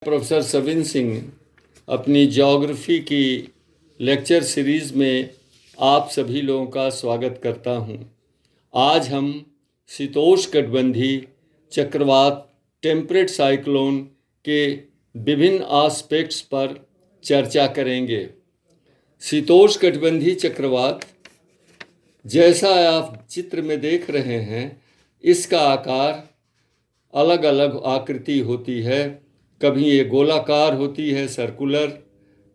Professor Savin Singh अपनी geography की lecture series में आप सभी लोगों का स्वागत करता हूं। आज हम शीतोष्णकटिबंधीय चक्रवात टेम्परेट साइक्लोन के विभिन्न एस्पेक्ट्स पर चर्चा करेंगे। शीतोष्णकटिबंधीय चक्रवात, जैसा आप चित्र में देख रहे हैं, इसका आकार अलग अलग आकृति होती है। कभी ये गोलाकार होती है, सर्कुलर,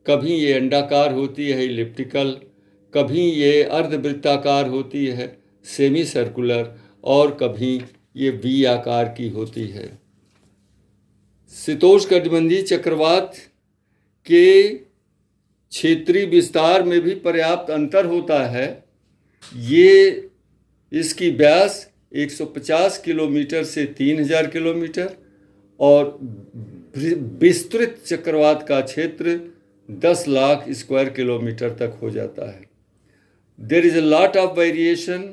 कभी ये अंडाकार होती है, इलिप्टिकल, कभी ये अर्धवृत्ताकार होती है, सेमी सर्कुलर, और कभी ये वी आकार की होती है। शीतोष्णकटिबंधीय चक्रवात के क्षेत्रीय विस्तार में भी पर्याप्त अंतर होता है। इसकी व्यास 150 किलोमीटर से 3000 किलोमीटर और विस्तृत चक्रवात का क्षेत्र 10 लाख स्क्वायर किलोमीटर तक हो जाता है। There is a lot of variation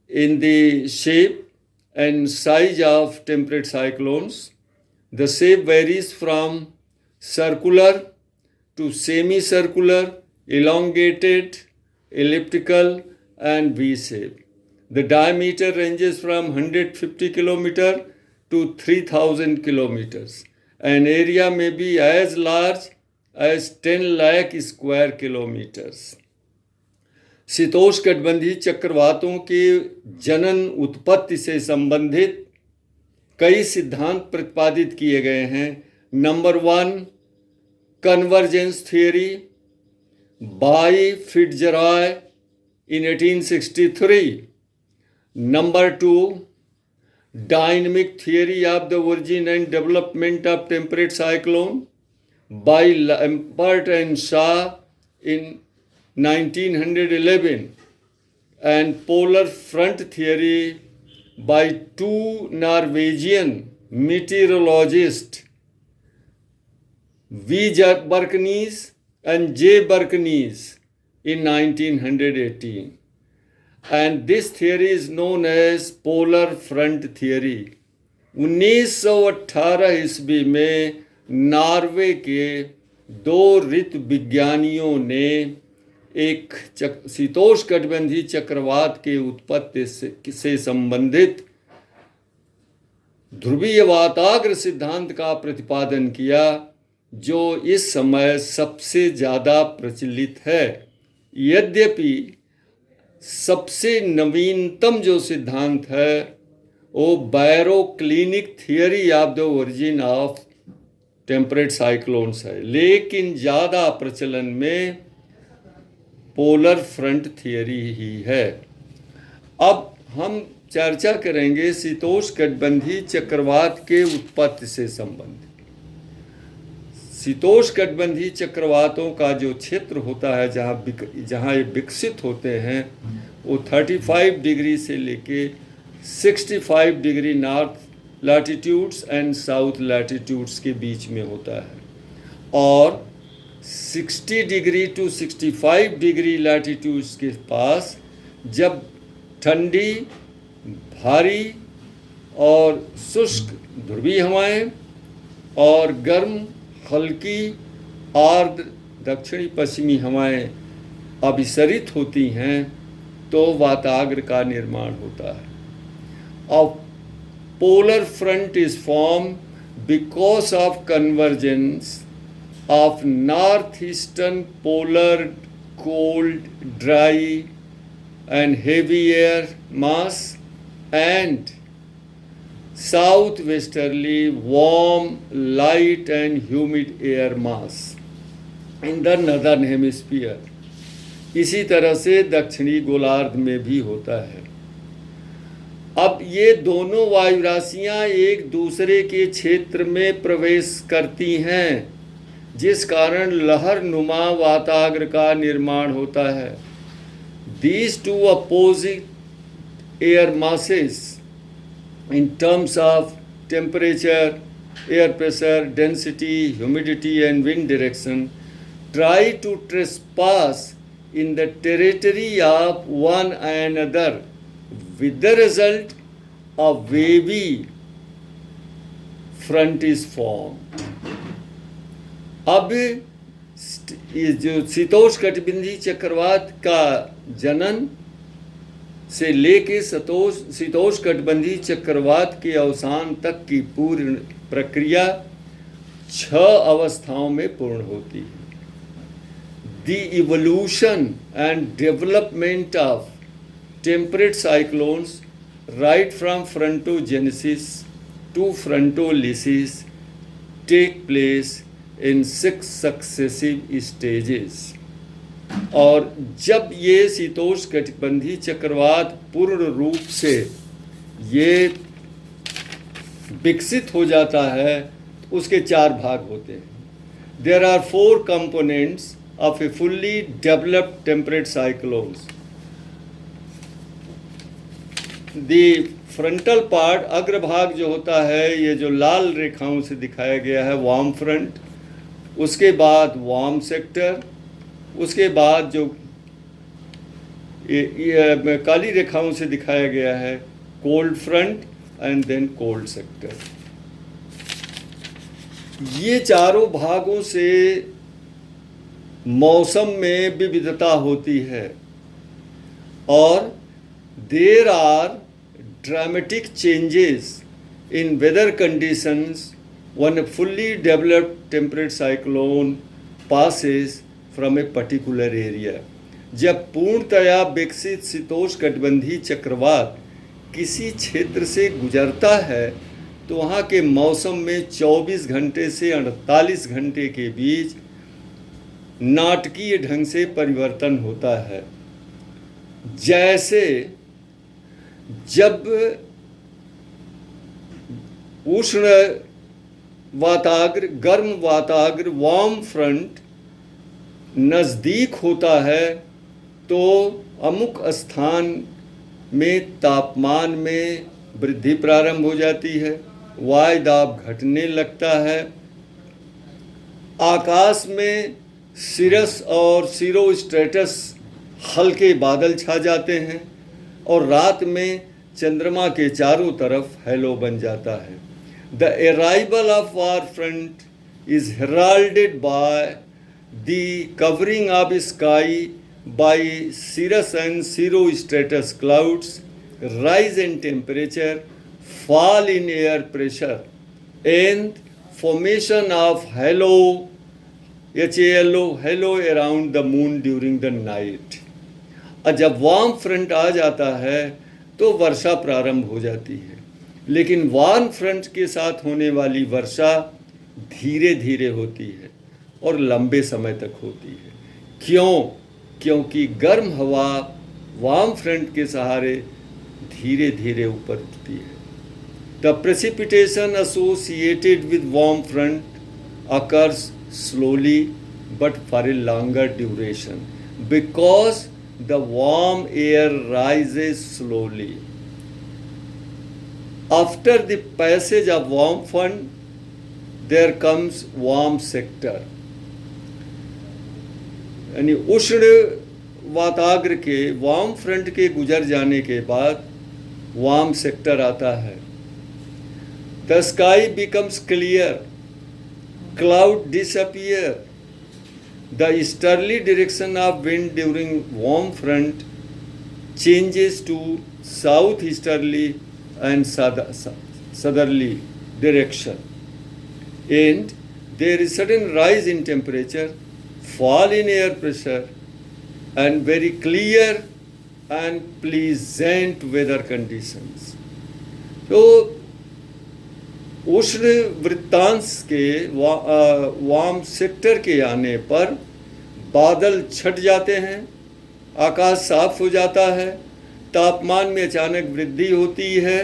in the shape and size of temperate cyclones. The shape varies from circular to semicircular, elongated, elliptical, and V-shape. The diameter ranges from 150 kilometer to 3000 kilometers. An area may be as large as 10 lakh square kilometers. शीतोष्णकटिबंधीय चक्रवातों के जनन उत्पत्ति से संबंधित कई सिद्धांत प्रतिपादित किए गए हैं। Number 1, convergence theory by FitzRoy in 1863. Number 2, dynamic theory of the origin and development of temperate cyclone by Lampert and Shaw in 1911, and polar front theory by two Norwegian meteorologists, V. Birkenes and J. Birkenes, in 1918, and this theory is known as polar front theory. 1918 ईस्वी में Norway के 2 ऋतु विज्ञानियों ने एक शीतोष्णकटिबंधीय चक्रवात के उत्पत्ति से संबंधित ध्रुवीय वाताग्र सिद्धांत का प्रतिपादन किया, जो इस समय सबसे ज़्यादा प्रचलित है। यद्यपि सबसे नवीनतम जो सिद्धांत है वो baroclinic theory of the origin of temperate cyclones है, लेकिन ज़्यादा प्रचलन में पोलर फ्रंट थियरी ही है। अब हम चर्चा करेंगे शीतोष्णकटिबंधीय चक्रवात के उत्पत्ति से संबंधित। शीतोष्णकटिबंधीय चक्रवातों का जो क्षेत्र होता है, जहाँ ये विकसित होते हैं, वो 35 डिग्री से लेके 65 degree north latitudes and south latitudes के बीच में होता है, और 60 डिग्री टू 65 डिग्री लैटिट्यूड्स के पास जब ठंडी, भारी और शुष्क ध्रुवीय हवाएं और गर्म, हल्की आर्द्र दक्षिणी पश्चिमी हवाएं अभिसरित होती हैं, तो वाताग्र का निर्माण होता है। अब polar front is form because of convergence of north eastern polar cold, dry and heavy air mass and southwesterly warm, light and humid air mass in the northern hemisphere. इसी तरह से दक्षिणी गोलार्ध में भी होता है। अब ये दोनों वायु राशियाँ एक दूसरे के क्षेत्र में प्रवेश करती हैं, जिस कारण लहर नुमा वाताग्र का निर्माण होता है। These two opposite air masses in terms of temperature, air pressure, density, humidity and wind direction try to trespass in the territory of one another, with the result a wavy front is formed. अब ये जो शीतोष्णकटिबंधीय चक्रवात का जनन से लेके शीतोष्णकटिबंधीय चक्रवात के अवसान तक की पूर्ण प्रक्रिया 6 अवस्थाओं में पूर्ण होती है. The evolution and development of temperate cyclones right from frontogenesis to frontolysis take place in 6 successive stages. और जब ये शीतोष्णकटिबंधीय चक्रवात पूर्ण रूप से ये विकसित हो जाता है, उसके 4 भाग होते हैं. There are 4 components of a fully developed temperate cyclones. The frontal part, अग्रभाग जो होता है, ये जो लाल रेखाओं से दिखाया गया है, वार्म फ्रंट, उसके बाद वार्म सेक्टर, उसके बाद जो ये काली रेखाओं से दिखाया गया है, cold front, and then cold sector. ये चारों भागों से मौसम में विविधता होती है और there are dramatic changes in weather conditions when a fully developed temperate cyclone passes from a particular area. जब पूर्णतया विकसित शीतोष्णकटिबंधीय चक्रवात किसी क्षेत्र से गुजरता है तो वहाँ के मौसम में 24 घंटे से 48 घंटे के बीच नाटकीय ढंग से परिवर्तन होता है. जैसे जब उष्ण वाताग्र, गर्म वाताग्र, वार्म फ्रंट नज़दीक होता है तो अमुक स्थान में तापमान में वृद्धि प्रारंभ हो जाती है, वायुदाब घटने लगता है, आकाश में सिरस और सीरोस्ट्रेटस हल्के बादल छा जाते हैं और रात में चंद्रमा के चारों तरफ हैलो बन जाता है. The arrival of war front is heralded by the covering of sky by cirrus and cirrostratus clouds, rise in temperature, fall in air pressure, and formation of halo, halo around the moon during the night. और जब warm front आ जाता है तो वर्षा प्रारंभ हो जाती है, लेकिन वार्म फ्रंट के साथ होने वाली वर्षा धीरे धीरे होती है और लंबे समय तक होती है. क्यों? क्योंकि गर्म हवा वार्म फ्रंट के सहारे धीरे धीरे ऊपर उठती है. The precipitation associated with warm front occurs slowly but for a longer duration because the warm air rises slowly. After the passage of warm front, there comes warm sector. यानी उष्ण वाताग्र के वार्म फ्रंट के गुजर जाने के बाद warm sector आता है. The sky becomes clear, cloud disappear. The easterly direction of wind during warm front changes to southeasterly and southerly direction, and there is sudden rise in temperature, fall in air pressure, and very clear and pleasant weather conditions. तो उष्ण वृत्तांश के warm sector के आने पर बादल छट जाते हैं, आकाश साफ हो जाता है, तापमान में अचानक वृद्धि होती है,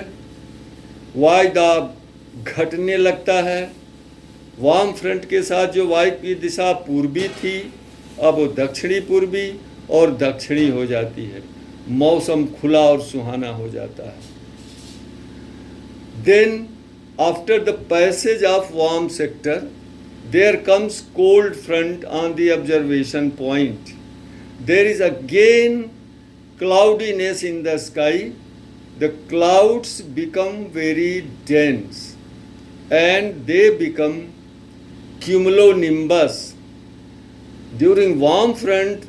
वायुदाब घटने लगता है. वार्म फ्रंट के साथ जो वायु की दिशा पूर्वी थी अब वो दक्षिणी पूर्वी और दक्षिणी हो जाती है. मौसम खुला और सुहाना हो जाता है. Then after the passage of warm sector there comes cold front on the observation point. There is again cloudiness in the sky. The clouds become very dense and they become cumulonimbus. During warm front,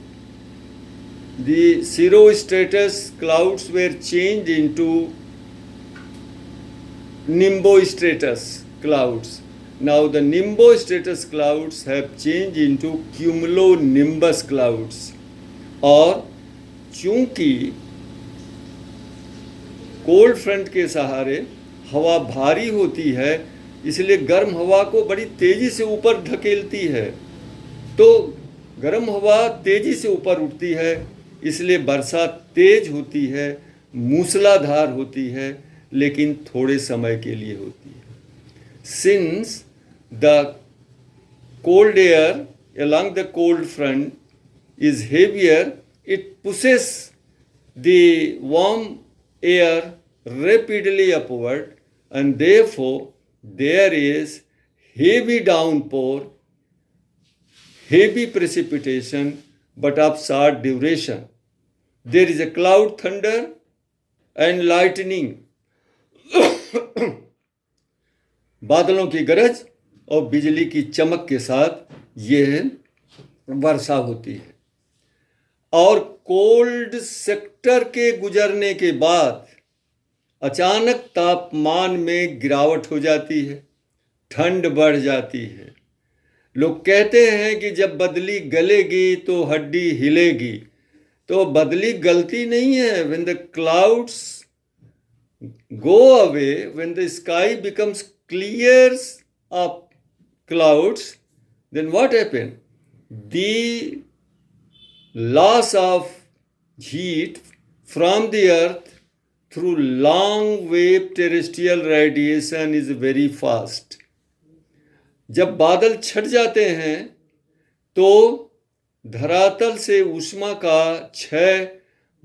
the cirrostratus clouds were changed into nimbostratus clouds. Now the nimbostratus clouds have changed into cumulonimbus clouds. और चूंकि cold front के सहारे हवा भारी होती है, इसलिए गर्म हवा को बड़ी तेजी से ऊपर धकेलती है, तो गर्म हवा तेजी से ऊपर उठती है, इसलिए वर्षा तेज होती है, मूसलाधार होती है, लेकिन थोड़े समय के लिए होती है. Since the cold air along the cold front is heavier, it pushes the warm air rapidly upward, and therefore there is heavy downpour, heavy precipitation, but of short duration. There is a cloud thunder and lightning. बादलों की गरज और बिजली की चमक के साथ यह वर्षा होती है. और कोल्ड सेक्टर के गुजरने के बाद अचानक तापमान में गिरावट हो जाती है, ठंड बढ़ जाती है. लोग कहते हैं कि जब बदली गलेगी तो हड्डी हिलेगी, तो बदली गलती नहीं है. When the clouds go away, when the sky becomes clear of clouds, then what happens? The loss of heat from the earth through long wave terrestrial radiation is very fast. जब बादल छट जाते हैं तो धरातल से ऊष्मा का क्षय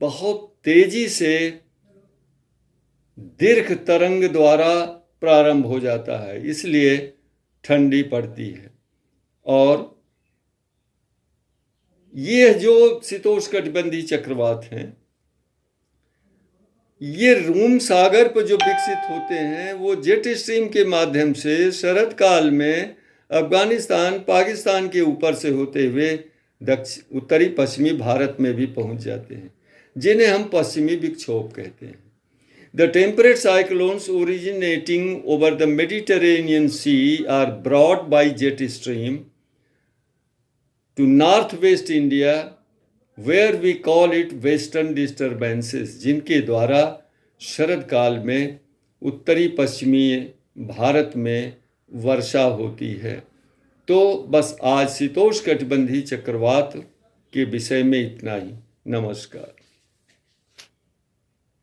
बहुत तेजी से दीर्घ तरंग द्वारा प्रारंभ हो जाता है, इसलिए ठंडी पड़ती है. और ये जो शीतोष्णकटिबंधीय चक्रवात हैं, ये रूम सागर पर जो विकसित होते हैं, वो जेट स्ट्रीम के माध्यम से शरद काल में अफगानिस्तान, पाकिस्तान के ऊपर से होते हुए उत्तरी पश्चिमी भारत में भी पहुंच जाते हैं, जिन्हें हम पश्चिमी विक्षोभ कहते हैं. The temperate cyclones originating over the Mediterranean Sea are brought by jet stream to northwest India, where we call it western disturbances, जिनके द्वारा शरद काल में उत्तरी पश्चिमी भारत में वर्षा होती है. तो बस आज शीतोष्णकटिबंधीय चक्रवात के विषय में इतना ही. नमस्कार.